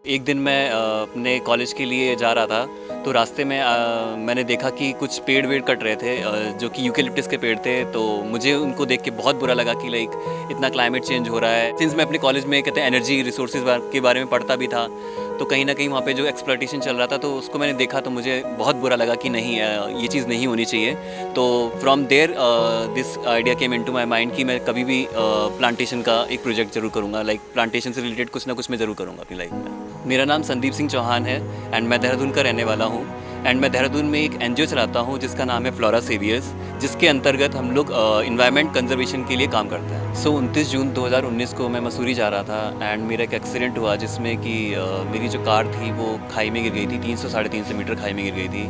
एक दिन मैं अपने कॉलेज के लिए जा रहा था, तो रास्ते में मैंने देखा कि कुछ पेड़ वेड़ कट रहे थे, जो कि यूकेलिप्टस के पेड़ थे। तो मुझे उनको देख के बहुत बुरा लगा कि लाइक इतना क्लाइमेट चेंज हो रहा है। सिंस मैं अपने कॉलेज में कहते हैं एनर्जी रिसोर्सेज के बारे में पढ़ता भी था, तो कहीं ना कहीं वहाँ पे जो एक्सप्लॉयटेशन चल रहा था, तो उसको मैंने देखा तो मुझे बहुत बुरा लगा कि नहीं, ये चीज़ नहीं होनी चाहिए। तो from there this idea came into my mind कि मैं कभी भी प्लांटेशन का एक प्रोजेक्ट जरूर करूँगा। लाइक प्लांटेशन से रिलेटेड कुछ ना कुछ मैं ज़रूर करूँगा अपनी लाइफ में। मेरा नाम संदीप सिंह चौहान है एंड मैं देहरादून का रहने वाला हूँ। एंड मैं देहरादून में एक एनजीओ चलाता हूँ जिसका नाम है फ्लोरा सेवियर्स, जिसके अंतर्गत हम लोग इन्वायरमेंट कंजर्वेशन के लिए काम करते हैं। 29 जून 2019 को मैं मसूरी जा रहा था एंड मेरा एक एक्सीडेंट हुआ जिसमें कि मेरी जो कार थी वो खाई में गिर गई थी। 300-350 मीटर खाई में गिर गई थी।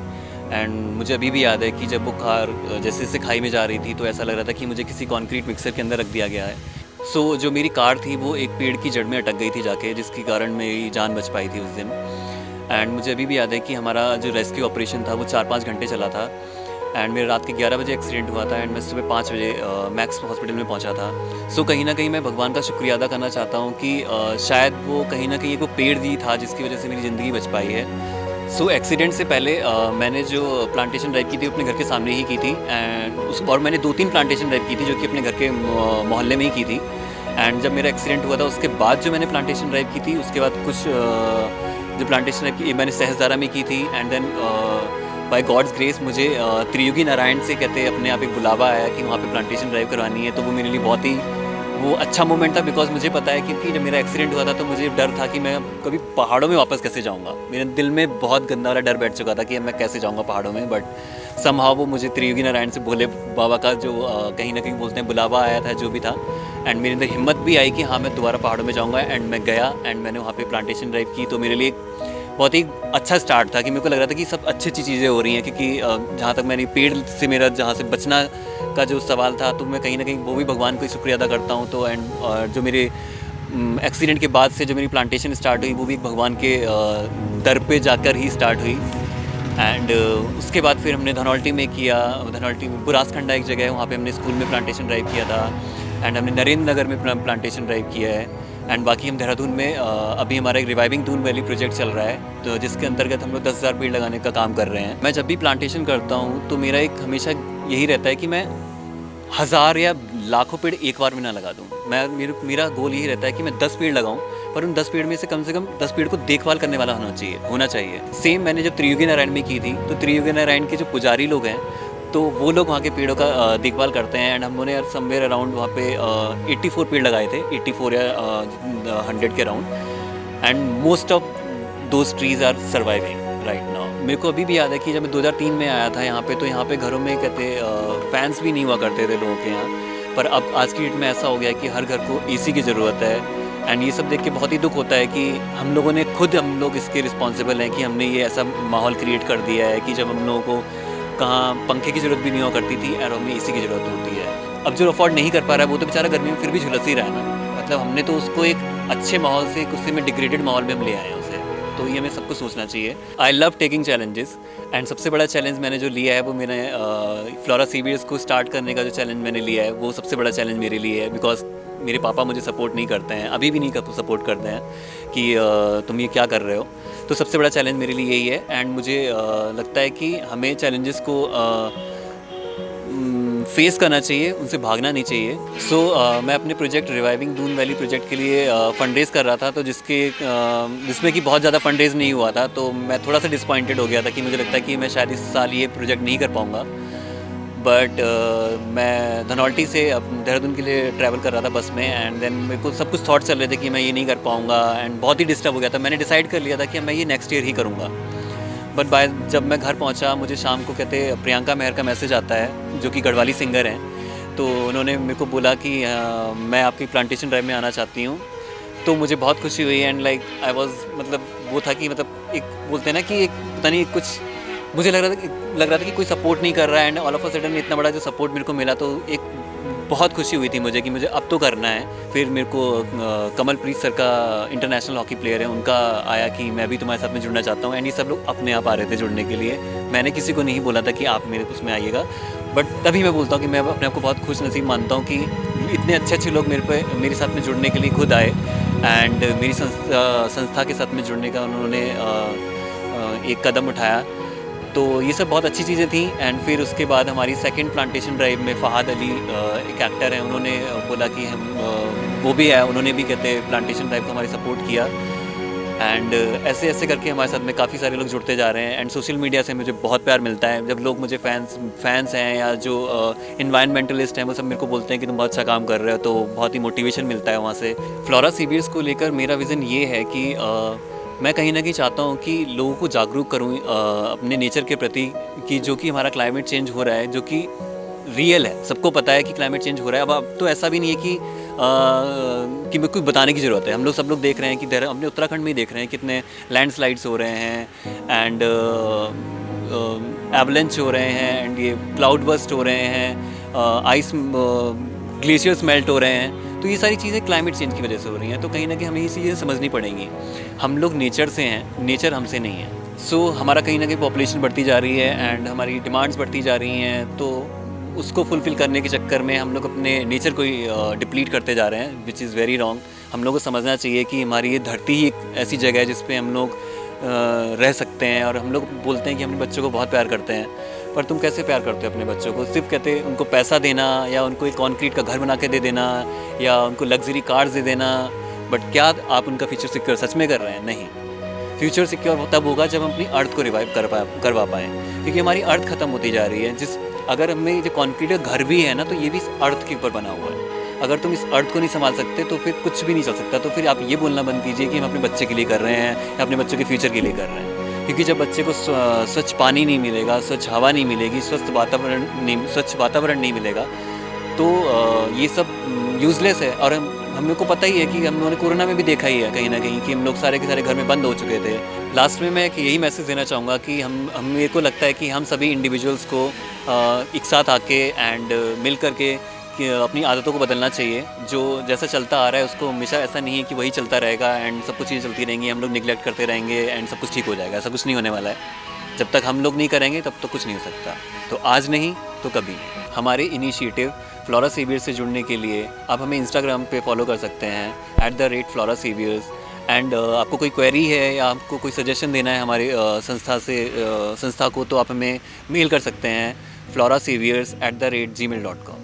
एंड मुझे अभी भी याद है कि जब वो कार जैसे जैसे खाई में जा रही थी तो ऐसा लग रहा था कि मुझे किसी कॉन्क्रीट मिक्सर के अंदर रख दिया गया है। जो मेरी कार थी वो एक पेड़ की जड़ में अटक गई थी जाके, जिसके कारण मेरी जान बच पाई थी उस दिन। एंड मुझे अभी भी याद है कि हमारा जो रेस्क्यू ऑपरेशन था वो 4-5 घंटे चला था। एंड मेरे रात के 11 बजे एक्सीडेंट हुआ था एंड मैं सुबह 5 बजे मैक्स हॉस्पिटल में पहुंचा था। कहीं ना कहीं मैं भगवान का शुक्रिया अदा करना चाहता हूं कि शायद वो कहीं ना कहीं एक वो पेड़ ही था जिसकी वजह से मेरी ज़िंदगी बच पाई है। एक्सीडेंट से पहले मैंने जो प्लांटेशन ड्राइव की थी अपने घर के सामने ही की थी। और मैंने 2-3 प्लांटेशन ड्राइव की थी जो कि अपने घर के मोहल्ले में ही की थी। एंड जब मेरा एक्सीडेंट हुआ था उसके बाद जो मैंने प्लांटेशन ड्राइव की थी, उसके बाद कुछ जो प्लांटेशन ड्राइव की मैंने सहस्त्रधारा में की थी। And then by God's grace मुझे त्रियुगी नारायण से कहते अपने आप एक बुलावा आया कि वहाँ पे प्लांटेशन ड्राइव करवानी है। तो वो मेरे लिए बहुत ही वो अच्छा मोमेंट था, बिकॉज मुझे पता है क्योंकि जब मेरा एक्सीडेंट हुआ था तो मुझे डर था कि मैं कभी पहाड़ों में वापस कैसे जाऊँगा। मेरे दिल में बहुत गंदा वाला डर बैठ चुका था कि मैं कैसे जाऊँगा पहाड़ों में। बट समहाउ वो मुझे त्रियुगी नारायण से भोले बाबा का जो कहीं ना कहीं बोलते हैं बुलावा आया था जो भी था। एंड मेरे अंदर हिम्मत भी आई कि हाँ मैं दोबारा पहाड़ों में जाऊँगा। एंड मैं गया एंड मैंने वहाँ पे प्लांटेशन ड्राइव की। तो मेरे लिए बहुत ही अच्छा स्टार्ट था कि मेरे को लग रहा था कि सब अच्छी अच्छी चीज़ें हो रही हैं, क्योंकि जहाँ तक मैंने पेड़ से मेरा जहाँ से बचना का जो सवाल था, तो मैं कहीं ना कहीं वो भी भगवान को ही शुक्रिया अदा करता हूँ। तो एंड जो मेरे एक्सीडेंट के बाद से जो मेरी प्लांटेशन स्टार्ट हुई वो भी भगवान के दर पे जाकर ही स्टार्ट हुई। एंड उसके बाद फिर हमने धनौल्टी में किया। धनौल्टी में बुरासखंडा एक जगह है, वहाँ पे हमने स्कूल में प्लांटेशन ड्राइव किया था। एंड हमने नरेंद्र नगर में प्लांटेशन ड्राइव किया है। एंड बाकी हम देहरादून में अभी हमारा एक रिवाइविंग दून वैली प्रोजेक्ट चल रहा है, तो जिसके अंतर्गत हम लोग 10,000 पेड़ लगाने का काम कर रहे हैं। मैं जब भी प्लांटेशन करता हूँ तो मेरा एक हमेशा यही रहता है कि मैं 1000 या लाखों पेड़ एक बार में ना लगा दूँ। मेरा गोल यही रहता है कि मैं 10 पेड़ लगाऊँ, पर उन 10 पेड़ में से कम 10 पेड़ को देखभाल करने वाला होना चाहिए। सेम मैंने जब त्रियुगी नारायण में की थी, तो त्रियुगी नारायण के जो पुजारी लोग हैं तो वो लोग वहाँ के पेड़ों का देखभाल करते हैं। एंड हमने समवेयर अराउंड वहाँ पे 84 पेड़ लगाए थे, 84 या 100 के around. And most of those trees are surviving right now. मेरे को अभी भी याद है कि जब मैं 2003 में आया था यहाँ पे, तो यहाँ पे घरों में कहते फैंस भी नहीं हुआ करते थे लोगों के यहाँ। पर अब आज की डेट में ऐसा हो गया है कि हर घर को एसी की ज़रूरत है। एंड ये सब देख के बहुत ही दुख होता है कि हम लोग इसके रिस्पॉन्सिबल हैं कि हमने ये ऐसा माहौल क्रिएट कर दिया है कि जब हम लोगों को कहाँ पंखे की ज़रूरत भी नहीं हुआ करती थी और हमें एसी की ज़रूरत होती है। अब जो अफोर्ड नहीं कर पा रहा है वो तो बेचारा गर्मी में फिर भी झुलस ही रहा है ना। मतलब हमने तो उसको एक अच्छे माहौल से गुस्से में डिग्रेडेड माहौल में हम ले आए हैं उसे। तो ये हमें सबको सोचना चाहिए। I love taking challenges. And सबसे बड़ा चैलेंज मैंने जो लिया है वो मैंने फ्लोरा सीवियर्स को स्टार्ट करने का जो चैलेंज मैंने लिया है वो सबसे बड़ा चैलेंज मेरे लिए है। बिकॉज मेरे पापा मुझे सपोर्ट नहीं करते हैं, अभी भी नहीं सपोर्ट करते हैं कि तुम ये क्या कर रहे हो। तो सबसे बड़ा चैलेंज मेरे लिए यही है। एंड मुझे लगता है कि हमें चैलेंजेस को फेस करना चाहिए, उनसे भागना नहीं चाहिए। मैं अपने project reviving Doon valley project के लिए फंड रेज कर रहा था, तो जिसमें कि बहुत ज़्यादा फंड रेज नहीं हुआ था। तो मैं थोड़ा सा डिसपॉइंटेड हो गया था कि मुझे लगता है कि मैं शायद इस साल ये प्रोजेक्ट नहीं कर पाऊँगा। बट मैं धनौल्टी से देहरादून के लिए ट्रैवल कर रहा था बस में। एंड देन मेरे को सब कुछ थॉट चल रहे थे कि मैं ये नहीं कर पाऊँगा। एंड बहुत ही डिस्टर्ब हो गया था। मैंने डिसाइड कर लिया था कि मैं ये नेक्स्ट ईयर ही करूँगा। बट जब मैं घर पहुंचा, मुझे शाम को कहते प्रियंका मेहर का मैसेज आता है, जो कि गढ़वाली सिंगर हैं। तो उन्होंने मेरे को बोला कि मैं आपकी प्लांटेशन ड्राइव में आना चाहती हूँ। तो मुझे बहुत खुशी हुई। एंड लाइक आई वाज मतलब वो था कि मतलब एक बोलते हैं ना कि एक पता नहीं कुछ मुझे लग रहा था कि कोई सपोर्ट नहीं कर रहा है। And all of a sudden इतना बड़ा जो सपोर्ट मेरे को मिला, तो एक बहुत खुशी हुई थी मुझे कि मुझे अब तो करना है। फिर मेरे को कमलप्रीत सर का इंटरनेशनल हॉकी प्लेयर है, उनका आया कि मैं भी तुम्हारे साथ में जुड़ना चाहता हूँ। एंड ये सब लोग अपने आप आ रहे थे जुड़ने के लिए। मैंने किसी को नहीं बोला था कि आप मेरे उसमें आइएगा। बट तभी मैं बोलता हूँ कि मैं अपने आप को बहुत खुश नसीब मानता हूँ कि इतने अच्छे लोग मेरे साथ में जुड़ने के लिए खुद आए एंड मेरी संस्था के साथ में जुड़ने का उन्होंने एक कदम उठाया। तो ये सब बहुत अच्छी चीज़ें थी। एंड फिर उसके बाद हमारी सेकंड प्लांटेशन ड्राइव में फ़हाद अली एक एक्टर हैं, उन्होंने बोला कि हम वो भी है, उन्होंने भी कहते प्लांटेशन ड्राइव को हमारी सपोर्ट किया। एंड ऐसे ऐसे करके हमारे साथ में काफ़ी सारे लोग जुड़ते जा रहे हैं। एंड सोशल मीडिया से मुझे बहुत प्यार मिलता है जब लोग मुझे फैंस हैं या जो इन्वायरमेंटलिस्ट हैं वो सब मेरे को बोलते हैं कि तुम बहुत अच्छा काम कर रहे हो, तो बहुत ही मोटिवेशन मिलता है वहाँ से। फ्लोरा सीवियर्स को लेकर मेरा विज़न ये है कि मैं कहीं ना कहीं चाहता हूँ कि लोगों को जागरूक करूँ अपने नेचर के प्रति, कि जो कि हमारा क्लाइमेट चेंज हो रहा है, जो कि रियल है, सबको पता है कि क्लाइमेट चेंज हो रहा है। अब तो ऐसा भी नहीं है कि मेरे को बताने की ज़रूरत है, हम लोग सब लोग देख रहे हैं कि अपने उत्तराखंड में ही देख रहे हैं कितने लैंडस्लाइड्स हो रहे हैं एंड एवलेंच हो रहे हैं एंड ये क्लाउड बस्ट हो रहे हैं, आइस ग्लेशियर्स मेल्ट हो रहे हैं। तो ये सारी चीज़ें क्लाइमेट चेंज की वजह से हो रही हैं। तो कहीं ना कहीं हमें ये चीज़ें समझनी पड़ेंगी। हम लोग नेचर से हैं, नेचर हमसे नहीं है। सो हमारा कहीं ना कहीं पॉपुलेशन बढ़ती जा रही है एंड हमारी डिमांड्स बढ़ती जा रही हैं, तो उसको फुलफ़िल करने के चक्कर में हम लोग अपने नेचर को ही डिप्लीट करते जा रहे हैं, विच इज़ वेरी रॉन्ग। हम लोग को समझना चाहिए कि हमारी ये धरती ही एक ऐसी जगह है जिस पे हम लोग रह सकते हैं। और हम लोग बोलते हैं कि हम अपने बच्चों को बहुत प्यार करते हैं, पर तुम कैसे प्यार करते हो अपने बच्चों को? सिर्फ कहते उनको पैसा देना या उनको एक कॉन्क्रीट का घर बना के दे देना या उनको लग्जरी कार्स दे देना, बट क्या आप उनका फ्यूचर सिक्योर सच में कर रहे हैं? नहीं। फ्यूचर सिक्योर तब होगा जब हम अपनी अर्थ को रिवाइव करवा पाएँ, क्योंकि हमारी अर्थ ख़त्म होती जा रही है। अगर हमें जो कॉन्क्रीट का घर भी है ना, तो ये भी इस अर्थ के ऊपर बना हुआ है। अगर तुम इस अर्थ को नहीं संभाल सकते तो फिर कुछ भी नहीं चल सकता। तो फिर आप ये बोलना बंद कीजिए कि हम अपने बच्चे के लिए कर रहे हैं या अपने बच्चों के फ्यूचर के लिए कर रहे हैं। क्योंकि जब बच्चे को स्वच्छ पानी नहीं मिलेगा, स्वच्छ हवा नहीं मिलेगी, स्वच्छ वातावरण नहीं मिलेगा, तो ये सब यूज़लेस है। और हम लोग को पता ही है कि हम लोगों ने कोरोना में भी देखा ही है कहीं ना कहीं कि हम लोग सारे के सारे घर में बंद हो चुके थे। लास्ट में मैं यही मैसेज देना चाहूँगा कि हम मेरे को लगता है कि हम सभी इंडिविजुअल्स को एक साथ आके एंड मिल करके कि अपनी आदतों को बदलना चाहिए। जो जैसा चलता आ रहा है उसको हमेशा ऐसा नहीं है कि वही चलता रहेगा एंड सब कुछ चीज़ें चलती रहेंगी, हम लोग निगलेक्ट करते रहेंगे एंड सब कुछ ठीक हो जाएगा। ऐसा कुछ नहीं होने वाला है। जब तक हम लोग नहीं करेंगे तब तो कुछ नहीं हो सकता। तो आज नहीं तो कभी नहीं। हमारे इनिशिएटिव फ्लोरा सीवियर्स से जुड़ने के लिए आप हमें इंस्टाग्राम पे फॉलो कर सकते हैं @FloraSaviors। एंड आपको कोई क्वेरी है या आपको कोई सजेशन देना है हमारे संस्था को, तो आप हमें मेल कर सकते हैं florasaviors@gmail.com।